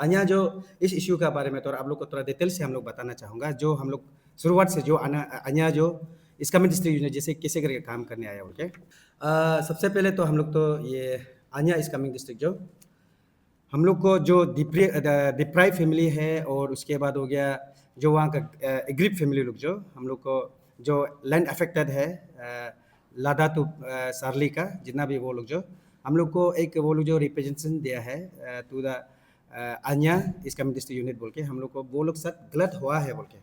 अन्य जो इस इश्यू के बारे में थोड़ा आप लोग को थोड़ा डिटेल से हम लोग बताना चाहूँगा। जो हम लोग शुरुआत से जो अन्य जो इसका मिनिस्ट्री यूनिट जैसे कैसे करके काम करने आया बोल के। सबसे पहले तो हम लोग तो ये अन्य इस कमिंग डिस्ट्रिक्ट जो हम लोग को जो डिप्राइव फैमिली है और उसके बाद हो गया जो वहाँ का एग्रीड फैमिली लोग जो हम लोग को जो लैंड अफेक्टेड है लादा टू सारली का जितना भी वो लोग जो हम लोग को एक वो लोग जो रिप्रेजेंटेशन दिया है टू द अन्या इस कमिंग डिस्ट्रिक्ट यूनिट बोल के हम लोग को वो लोग साथ गलत हुआ है बोल के।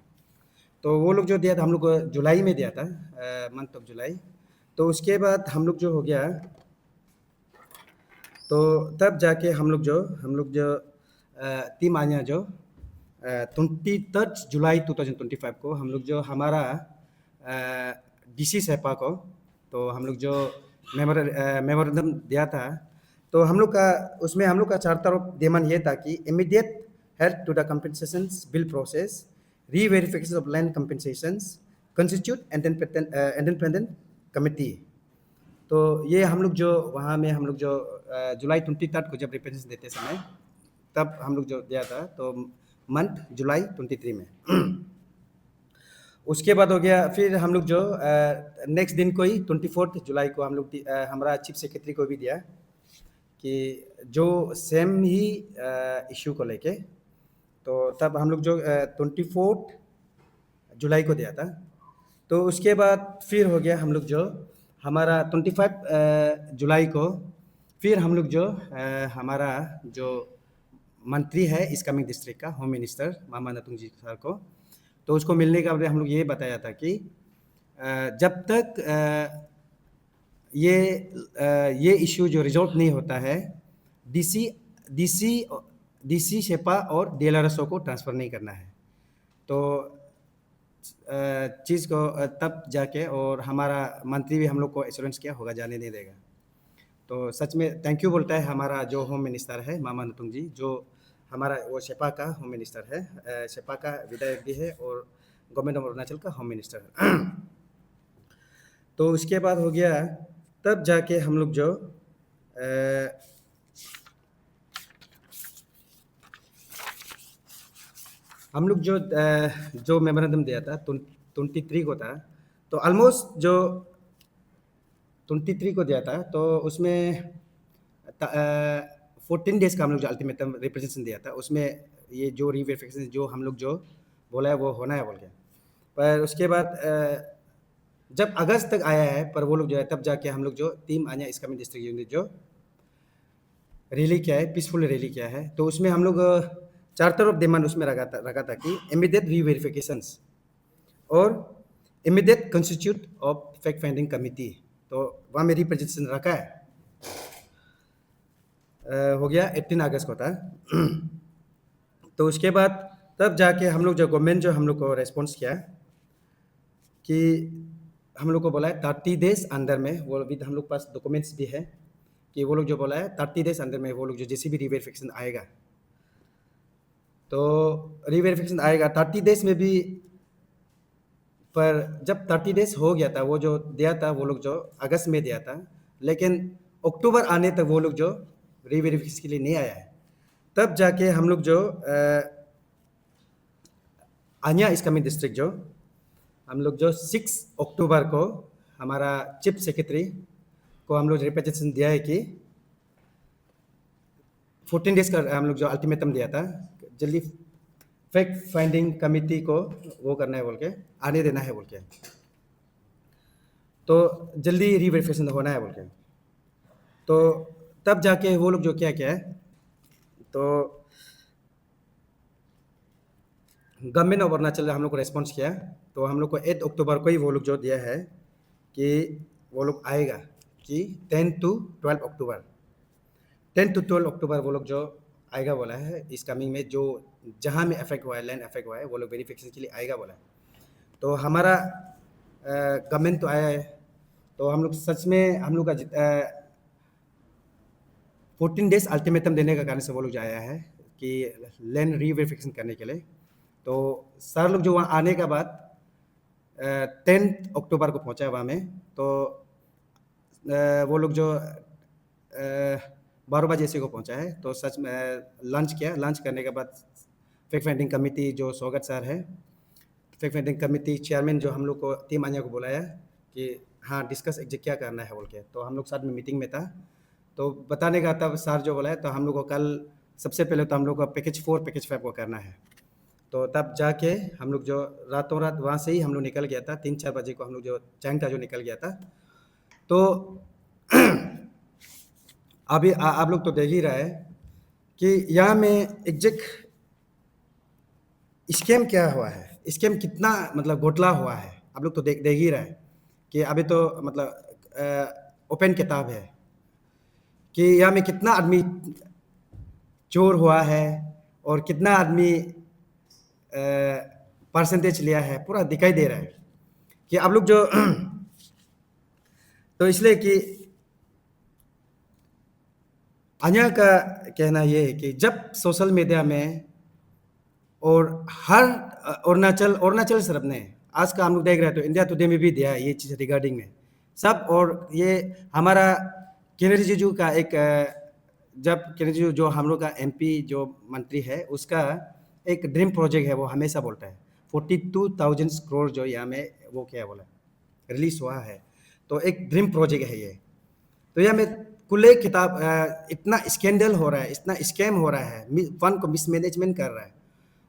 तो वो लोग जो दिया था हम लोग को जुलाई में दिया था मंथ ऑफ जुलाई। तो उसके बाद हम लोग जो हो गया तो तब जाके हम लोग जो टीम आया जो 23 जुलाई 2025 को हम लोग जो हमारा डीसी सेपा को तो हम लोग जो मेमोरेंडम दिया था तो हम लोग का उसमें हम लोग का चार तरफ डिमांड ये था कि immediate help to the compensation bill process re-verification of land compensations constitute independent committee. तो ये हम लोग जो वहाँ में हम लोग जो जुलाई 23 को जब रिप्रेजेंटेशन देते समय तब हम लोग जो दिया था तो मंथ जुलाई 23 में उसके बाद हो गया फिर हम लोग जो नेक्स्ट दिन को ही 24 जुलाई को हम लोग हमारा चीफ सेक्रेटरी को भी दिया कि जो सेम ही इशू को लेके। तो तब हम लोग जो 24 जुलाई को दिया था। तो उसके बाद फिर हो गया हम लोग जो हमारा 25 जुलाई को फिर हम लोग जो हमारा जो मंत्री है इस कमिंग डिस्ट्रिक्ट का होम मिनिस्टर मामा नतुंग जी सर को तो उसको मिलने का हम लोग ये बताया था कि जब तक ये इशू जो रिजॉल्व नहीं होता है डीसी डीसी डीसी शेपा और डीएलआरएसओ को ट्रांसफ़र नहीं करना है। तो चीज़ को तब जाके और हमारा मंत्री भी हम लोग को एश्योरेंस किया होगा जाने नहीं देगा। तो सच में थैंक यू बोलता है हमारा जो होम मिनिस्टर है मामा नतुंग जी जो हमारा वो शेपा का होम मिनिस्टर है शेपा का विधायक भी है और गवर्नमेंट ऑफ अरुणाचल का होम मिनिस्टर है। तो उसके बाद हो गया तब जाके हम लोग जो हम लोग जो मेमोरेंडम दिया था 23 को था तो ऑलमोस्ट जो 23 को दिया था तो उसमें 14 डेज का हम लोग जो अल्टीमेटम रिप्रेजेंटेशन दिया था उसमें ये जो रीवेरिफिकेशन जो हम लोग जो बोला है वो होना है बोल के। पर उसके बाद जब अगस्त तक आया है पर वो लोग जो है तब जाके हम लोग जो टीम आया इस कमिंग डिस्ट्रिक्ट यूनिट जो रैली किया है पीसफुल रैली किया है। तो उसमें हम लोग चार तरफ डिमांड उसमें रखा था कि इमीडिएट रीवेरिफिकेशंस और immediate constitute of fact finding committee. तो वहाँ में रिप्रेजेंटेशन रखा है हो गया 18 अगस्त को था। तो उसके बाद तब जाके हम लोग जो गवर्नमेंट जो हम लोग को रेस्पॉन्स किया कि हम लोग को बोला है 30 डेज अंदर में वो भी हम लोग पास डॉक्यूमेंट्स भी है कि वो लोग जो बोला है 30 डेज अंदर में वो लोग जो जैसे भी रीवेरिफिकेशन आएगा तो रीवेरिफिकेशन आएगा 30 डेज में भी। पर जब 30 डेज हो गया था वो जो दिया था वो लोग जो अगस्त में दिया था लेकिन अक्टूबर आने तक वो लोग जो रीवेरिफिकेशन के लिए नहीं आया है। तब जाके हम लोग जो अन्या इस कमिंग डिस्ट्रिक्ट जो हम लोग जो 6 अक्टूबर को हमारा चीफ सेक्रेटरी को हम लोग रिप्रेजेंटेशन दिया है कि 14 डेज का हम लोग जो अल्टीमेटम दिया था जल्दी फैक्ट फाइंडिंग कमिटी को वो करना है बोल के आने देना है बोल के। तो जल्दी रीवेरिफिकेशन होना है बोल के। तो तब जाके वो लोग जो क्या है तो गवर्नमेंट ऑफ अरुणाचल हम लोग को रेस्पॉन्स किया। तो हम लोग को 8 अक्टूबर को ही वो लोग जो दिया है कि वो लोग आएगा कि 10 to 12 अक्टूबर 10 to 12 अक्टूबर वो लोग जो आएगा बोला है इस कमिंग में जो जहाँ में अफेक्ट हुआ है लैंड अफेक्ट हुआ है वो लोग वेरिफिकेशन के लिए आएगा बोला है। तो हमारा गवर्नमेंट तो आया है तो हम लोग सच में हम लोग का 14 डेज अल्टीमेटम देने का कारण से वो लोग जो आया है कि लैंड रीवेरिफिकेशन करने के लिए। तो सर लोग जो वहाँ आने के बाद 10 अक्टूबर को पहुँचा वहाँ में। तो वो लोग जो 12 बजे इसी को पहुंचा है। तो सच में लंच किया, लंच करने के बाद फैक्ट फाइंडिंग कमेटी जो सौगत सर है, फैक्ट फाइंडिंग कमेटी चेयरमैन जो हम लोग को टीम अन्या को बुलाया कि हाँ डिस्कस एग्जैक्ट क्या करना है बोल के। तो हम लोग साथ में मीटिंग में था, तो बताने का तब सर जो बोला है, तो हम लोग को कल सबसे पहले तो हम लोग को पैकेज 4 पैकेज 5 को करना है। तो तब जाके हम लोग जो रातों रात वहाँ से ही हम लोग निकल गया था, 3-4 बजे को हम लोग जो चैंगटा जो निकल गया था। तो अभी आप लोग तो देख ही रहे हैं कि यहाँ में एग्जैक्ट स्कैम क्या हुआ है, स्कैम कितना मतलब घोटाला हुआ है, आप लोग तो देख ही रहे हैं कि अभी तो मतलब ओपन किताब है कि यहाँ में कितना आदमी चोर हुआ है और कितना आदमी परसेंटेज लिया है, पूरा दिखाई दे रहा है कि आप लोग जो तो इसलिए कि अन्य का कहना ये है कि जब सोशल मीडिया में और हर अरुणाचल सिर्फ ने आज का हम लोग देख रहे हैं, तो इंडिया टुडे में भी दिया है ये चीज़ रिगार्डिंग में सब। और ये हमारा किरण रिजिजू का एक जब किरण रिजिजू जो हम लोग का एमपी जो मंत्री है, उसका एक ड्रीम प्रोजेक्ट है, वो हमेशा बोलता है 42,000 करोड़ जो यहाँ में वो क्या बोला रिलीज हुआ है, तो एक ड्रीम प्रोजेक्ट है ये। तो यहाँ में खुले किताब इतना स्कैंडल हो रहा है, इतना स्कैम हो रहा है, फंड को मिसमैनेजमेंट कर रहा है,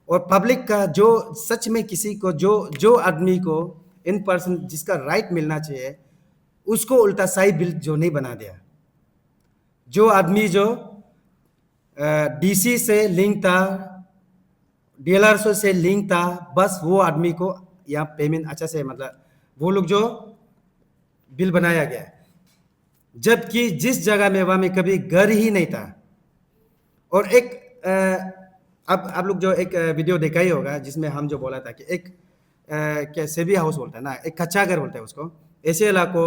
और पब्लिक का जो सच में किसी को जो आदमी को इन पर्सन जिसका राइट मिलना चाहिए उसको उल्टा सही बिल जो नहीं बना दिया। जो आदमी जो डीसी से लिंक था, डीएलआरओ से लिंक था, बस वो आदमी को यहाँ पेमेंट अच्छा से मतलब वो लोग जो बिल बनाया गया, जबकि जिस जगह में वहाँ में कभी घर ही नहीं था। और एक अब आप लोग जो एक वीडियो देखा ही होगा जिसमें हम जो बोला था कि एक क्या सेवी हाउस बोलता है ना, एक कच्चा घर बोलता है उसको, ऐसे इलाकों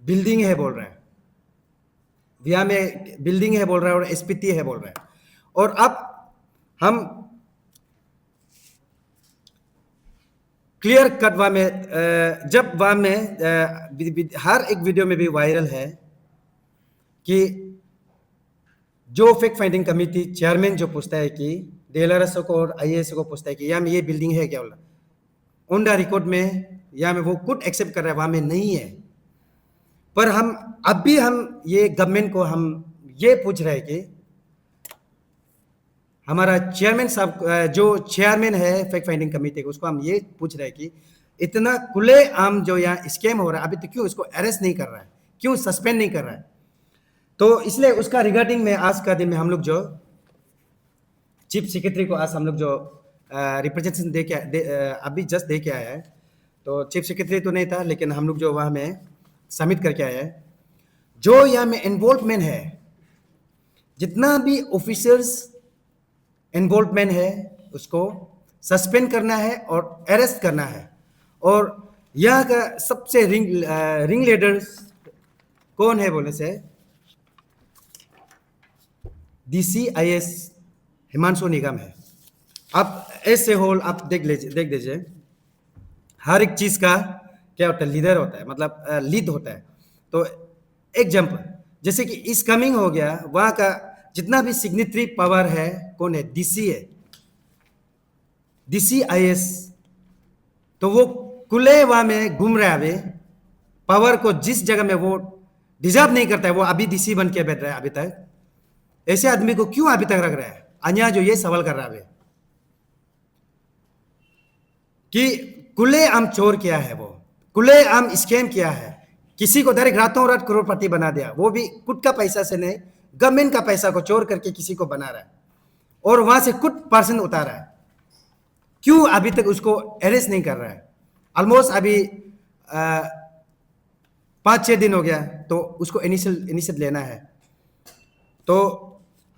बिल्डिंग है बोल रहा है, यहाँ में बिल्डिंग है बोल रहा है और एसपीटी है बोल रहा है। और अब हम क्लियर कट वहाँ में जब वहाँ में हर एक वीडियो में भी वायरल है कि जो फैक्ट फाइंडिंग कमेटी चेयरमैन जो पूछता है कि डीएलआरएस को और आईएएस को पूछता है कि यहाँ में ये बिल्डिंग है क्या, बोला ऑन द रिकॉर्ड में यहाँ में वो खुद एक्सेप्ट कर रहा है वहाँ में नहीं है। पर हम अब भी हम ये गवर्नमेंट को हम ये पूछ रहे हैं कि हमारा चेयरमैन साहब जो चेयरमैन है फैक्ट फाइंडिंग कमेटी को, उसको हम ये पूछ रहे हैं कि इतना खुले आम जो यहाँ स्कैम हो रहा है अभी तो क्यों इसको अरेस्ट नहीं कर रहा है, क्यों सस्पेंड नहीं कर रहा है। तो इसलिए उसका रिगार्डिंग में आज का दिन में हम लोग जो चीफ सेक्रेटरी को आज हम लोग जो रिप्रेजेंटेशन अभी जस्ट दे के आया है, तो चीफ सेक्रेटरी तो नहीं था लेकिन हम लोग जो वहाँ में सबमिट करके आया है, जो यहाँ में इन्वॉल्वमेंट है, जितना भी ऑफिसर्स इन्वॉल्वमेंट है उसको सस्पेंड करना है और अरेस्ट करना है। और यहाँ का सबसे रिंग लीडर्स कौन है बोले से DCIS हिमांशु निगम है। आप ऐसे होल आप देख दीजिए, हर एक चीज का क्या होता है, लीडर होता है, मतलब लीड होता है। तो एग्जाम्पल जैसे कि इस कमिंग हो गया, वहाँ का जितना भी सिग्नेटरी पावर है कौन है, डीसी है, DCIS। तो वो खुले वहाँ में घूम रहा है अभी, पावर को जिस जगह में वो डिजर्व नहीं करता है वो अभी डीसी बन के बैठ रहा है अभी तक। ऐसे आदमी को क्यों अभी तक रख रहा है, अन्या जो ये सवाल कर रहा है कि खुले आम चोर किया है, वो खुले आम स्कैम किया है, किसी को डायरेक्ट रातों रात करोड़पति बना दिया, वो भी खुद का पैसा से नहीं, गवर्नमेंट का पैसा को चोर करके किसी को बना रहा है और वहां से कुछ परसेंट उतारा है। क्यों अभी तक उसको अरेस्ट नहीं कर रहा है? ऑलमोस्ट अभी 5-6 दिन हो गया, तो उसको इनिशियल लेना है। तो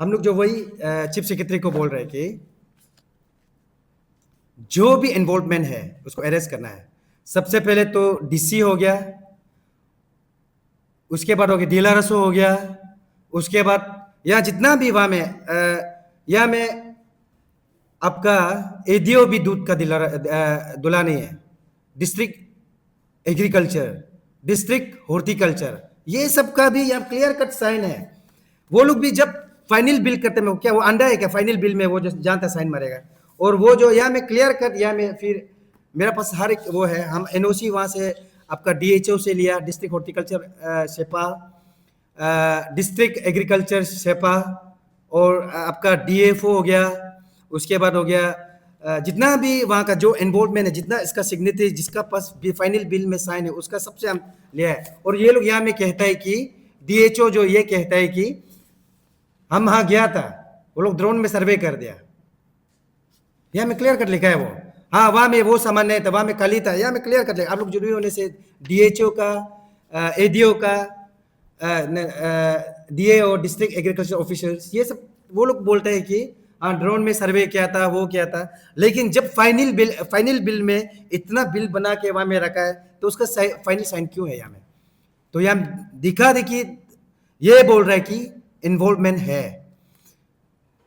हम लोग जो वही चीफ सेक्रेटरी को बोल रहे हैं कि जो भी इन्वॉल्वमेंट है उसको अरेस्ट करना है। सबसे पहले तो डीसी हो गया, उसके बाद हो गया डीएलआरओ हो गया, उसके बाद यहाँ जितना भी वहाँ में यहाँ में आपका एडीओ भी दूध का दुला नहीं है, डिस्ट्रिक्ट एग्रीकल्चर, डिस्ट्रिक्ट हॉर्टिकल्चर, ये सब का भी यहाँ क्लियर कट साइन है। वो लोग भी जब फाइनल बिल करते हैं, क्या वो अंडा है क्या फाइनल बिल में वो जो जहाँ तक साइन मारेगा। और वो जो यहाँ में क्लियर कट, यहाँ में फिर मेरा पास हर एक वो है, हम एनओसी वहाँ से आपका डीएचओ से लिया, डिस्ट्रिक्ट हॉर्टिकल्चर सेपा, डिस्ट्रिक्ट एग्रीकल्चर सेपा, और आपका डीएफओ हो गया। उसके बाद हो गया जितना भी वहाँ का जो इन्वॉल्वमेंट है, जितना इसका सिग्नेचर जिसका पास भी फाइनल बिल में साइन है, उसका सबसे हम लिया है। और ये लोग यहाँ में कहता है कि डीएचओ जो ये कहता है कि हम वहाँ गया था, वो लोग ड्रोन में सर्वे कर दिया, यहाँ में क्लियर कर लिखा है वो। हाँ, वहाँ में वो सामान नहीं था, वहाँ में खाली था, यहाँ में क्लियर कर लिखा। आप लोग जरूरी होने से डीएचओ का, एडीओ का, डीएओ डिस्ट्रिक्ट एग्रीकल्चर ऑफिसर्स, ये सब वो लोग बोलते हैं कि हाँ ड्रोन में सर्वे किया था, वो किया था। लेकिन जब फाइनल बिल में इतना बिल बना के वहाँ में रखा है, तो उसका फाइनल साइन क्यों है यहाँ में? तो यहाँ दिखा देखिए, ये बोल रहा है कि इन्वॉल्वमेंट है।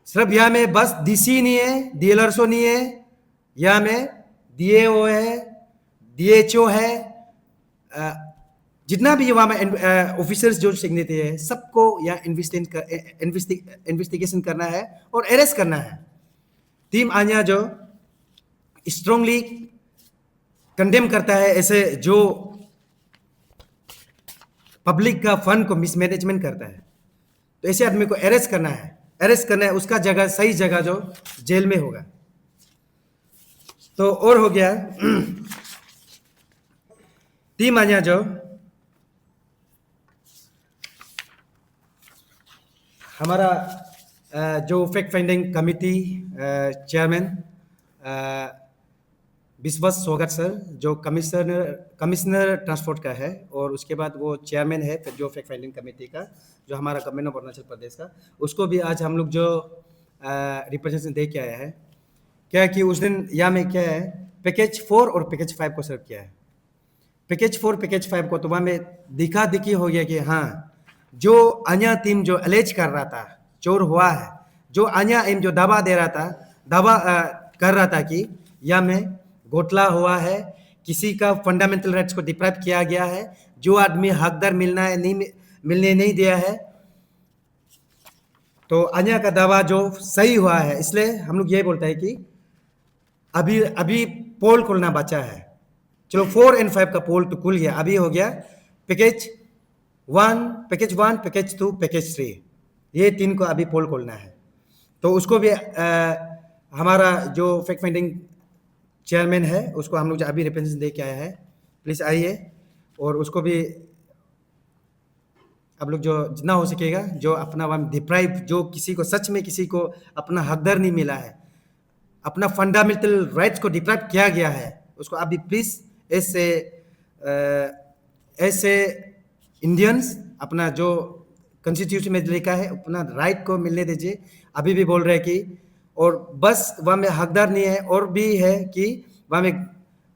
सिर्फ यहाँ में बस डीसी नहीं है, डीएलआरओ नहीं है, यहाँ में डीएओ है, डीएचओ है, जितना भी वहाँ में ऑफिसर्स जो सिग्नेचर है, सबको यहाँ इन्वेस्टिगेशन करना है और अरेस्ट करना है। टीम आन्या जो स्ट्रांगली कंडेम करता है ऐसे जो पब्लिक का फंड को मिसमैनेजमेंट करता है, तो ऐसे आदमी को अरेस्ट करना है। उसका जगह, सही जगह जो जेल में होगा। तो और हो गया टीम आन्या जो हमारा जो फैक्ट फाइंडिंग कमिटी चेयरमैन विश्वास स्वागत सर, जो कमिश्नर ट्रांसपोर्ट का है, और उसके बाद वो चेयरमैन है जो फैक्ट फाइंडिंग कमेटी का, जो हमारा गवर्नमेंट ऑफ अरुणाचल प्रदेश का, उसको भी आज हम लोग जो रिप्रेजेंटेशन दे के आया है। क्या कि उस दिन यहाँ में क्या है, पैकेज 4 और पैकेज 5 को सर्व किया है। पैकेज 4 पैकेज 5 को तो वहाँ में दिखा दिखी हो गया कि हाँ, जो अन्य टीम जो अलेज कर रहा था चोर हुआ है, जो अन्य टीम जो दावा कर रहा था कि यहाँ में घोटाला हुआ है, किसी का फंडामेंटल राइट्स को डिप्राइव किया गया है, जो आदमी हकदार मिलने नहीं दिया है, तो अन्य का दावा जो सही हुआ है। इसलिए हम लोग ये बोलते हैं कि अभी पोल खोलना बचा है। चलो 4 और 5 का पोल तो खुल गया, अभी हो गया पैकेज 1, पैकेज 2, पैकेज 3, ये 3 को अभी पोल खोलना है। तो उसको भी हमारा जो फैक्ट फाइंडिंग चेयरमैन है, उसको हम लोग जो अभी रिप्रेजेंटेशन दे के आया है, प्लीज़ आइए, और उसको भी आप लोग जो जितना हो सकेगा, जो अपना डिप्राइव, जो किसी को सच में किसी को अपना हकदार नहीं मिला है, अपना फंडामेंटल राइट्स को डिप्राइव किया गया है, उसको अभी प्लीज़ ऐसे इंडियंस अपना जो कॉन्स्टिट्यूशन में लिखा है अपना राइट को मिलने दीजिए। अभी भी बोल रहे हैं कि, और बस वहाँ में हकदार नहीं है, और भी है कि वहाँ में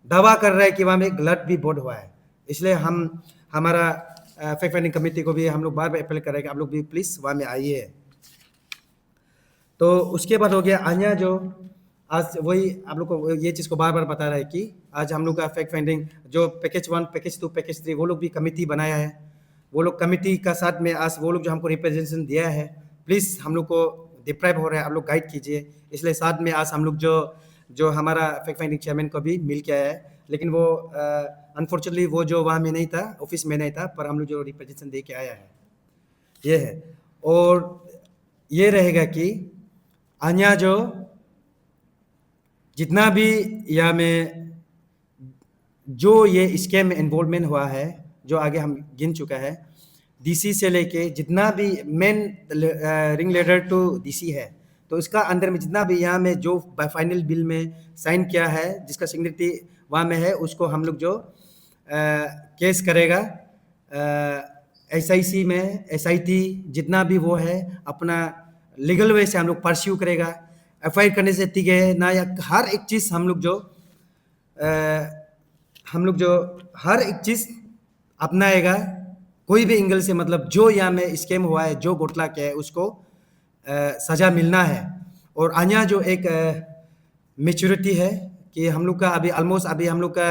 दावा कर रहा है कि वहाँ में गलत भी वोट हुआ है। इसलिए हमारा फैक्ट फाइंडिंग कमेटी को भी हम लोग बार बार अपील कर रहे हैं कि आप लोग भी प्लीज़ वहाँ में आइए। तो उसके बाद हो गया अन्य जो आज वही आप लोग को ये चीज़ को बार बार बता रहा है कि आज हम लोग का फैक्ट फाइंडिंग जो पैकेज 1, पैकेज 2, पैकेज 3, वो लोग भी कमेटी बनाया है। वो लोग कमेटी का साथ में आज वो लोग जो हमको रिप्रेजेंटेशन दिया है, प्लीज़ हम लोग को डिप्राइव हो रहा है, आप लोग गाइड कीजिए। इसलिए साथ में आज हम लोग जो हमारा फैक्ट फाइंडिंग चेयरमैन को भी मिल के आया है, लेकिन वो अनफॉर्चुनेटली वो जो वहाँ में नहीं था, ऑफिस में नहीं था, पर हम लोग जो रिप्रेजेंटेशन दे के आया है ये है। और ये रहेगा कि अन्य जो जितना भी यहाँ में जो ये स्कैम में इन्वॉल्वमेंट हुआ है, जो आगे हम गिन चुका है, डीसी से लेके जितना भी main ring leader to DC है, तो इसका अंदर में जितना भी यहाँ में जो फाइनल बिल में साइन किया है, जिसका सिग्नेचर वहाँ में है, उसको हम लोग जो केस करेगा SIC में, SIT जितना भी वो है, अपना लीगल वे से हम लोग परस्यू करेगा। FIR करने से ठीक है ना, या हर एक चीज़ हम लोग जो हर एक चीज़ अपनाएगा, कोई भी एंगल से, मतलब जो यहाँ में स्कैम हुआ है, जो घोटाला किया है, उसको सज़ा मिलना है। और अन्य जो एक मेच्योरिटी है कि हम लोग का अभी ऑलमोस्ट हम लोग का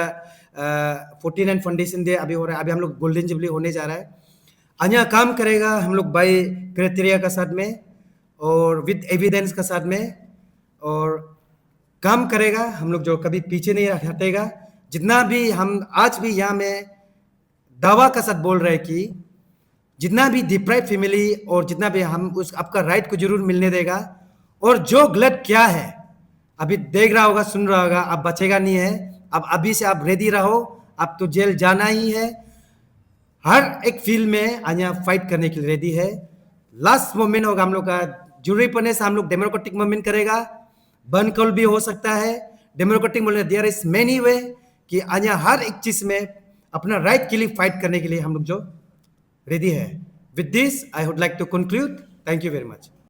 49 फाउंडेशन डे अभी हो रहा है, अभी हम लोग गोल्डन जुबली होने जा रहा है। अन्य काम करेगा हम लोग बाय क्राइटेरिया का साथ में और विद एविडेंस का साथ में, और काम करेगा हम लोग जो कभी पीछे नहीं हटेगा। जितना भी हम आज भी यहाँ में दावा का साथ बोल रहे हैं कि जितना भी डिप्राइव फैमिली और जितना भी हम उस आपका राइट को जरूर मिलने देगा। और जो गलत क्या है अभी देख रहा होगा, सुन रहा होगा, अब बचेगा नहीं है। अब अभी से आप रेडी रहो, अब तो जेल जाना ही है। हर एक फील्ड में आया फाइट करने के लिए रेडी है। लास्ट मोमेंट होगा हम लोग का, जरूरी पड़ने से हम लोग डेमोक्रेटिक मूवमेंट करेगा, बन कॉल भी हो सकता है। Democratic movement there is many way कि आया हर एक चीज में अपना राइट के लिए फाइट करने के लिए हम लोग जो रेडी है। With this I would like to conclude. Thank you very much.